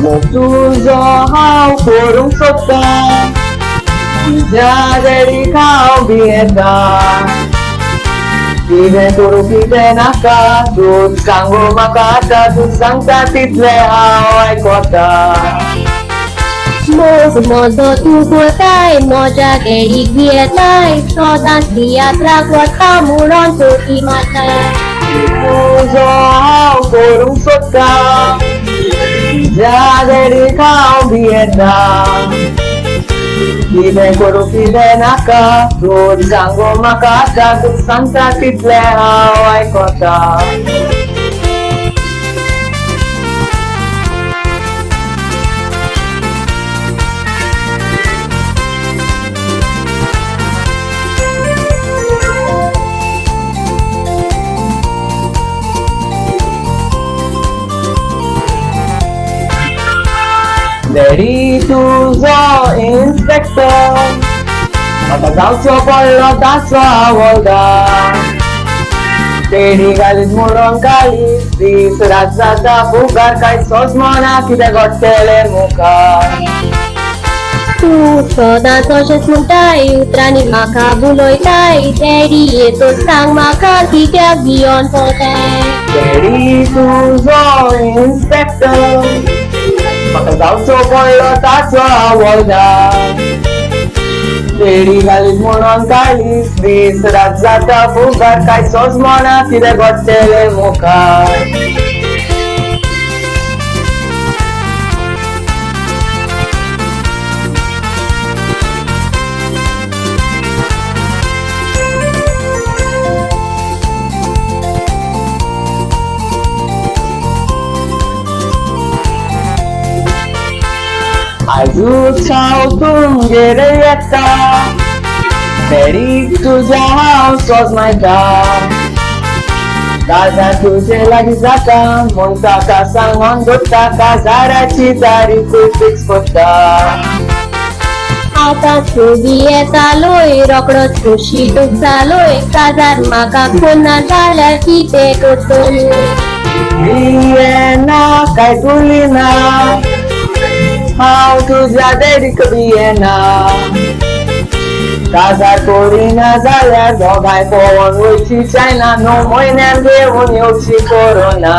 तुझो हांव करूंक सोदता तुज्या देडीक हांव भियेता कितें करूं कितें नाका तूं सांगो म्हाका आतां तूं सांगता तितलें हांव आयकोता मोग मोदो तूं करताय म्हज्या देडीक भियेताय सदांच तियात्राक वता म्हणून चोटी मारताय तुझो हांव करूंक सोदता तुज्या देडीक हांव भियेता कितें करूं कितें नाका तूं सांगो म्हाका आतां तूं सांगता तितलें हांव आयकोता Daddy तुझो इन्स्पेक्टर म्हाका जावचो पडलो ताचो आवडा तेडी घालीत म्हणून काळीज दीस रात जाता फुगार कांय सोजमना कितें घडटलें मुखार तूं सदांच अशेंच म्हणटाय उतरांनी म्हाका बुलयताय डॅडी येतो सांग म्हाका कित्याक भियोन पळताय Daddy तुझो इन्स्पेक्टर म्हाका जावचो पडलो ताचो आवडा तेडी घालीत म्हणून काळीज दीस रात जाता फुगार कांय सोजमना कितें घडटलें मुखार आजूच हांव तुमगेर येता डॅडीक तुज्या हांव सोजमायता काजार तुजे लागीं जाता म्हूण ताका सांगून दवरता काजाराची तारीखूय फिक्स करता आतां तूं भियेतालोय रोकडोच खुशी जालोय काजार म्हाका कोन्ना जाल्यार कितें करतली भियेना काय तुलिना हांव तुज्या डॅडीक भियेना काजार करिना जाल्यार दोगांय पळोवन वयची चायना 9 म्हयन्यान घेवन येवची कोरोना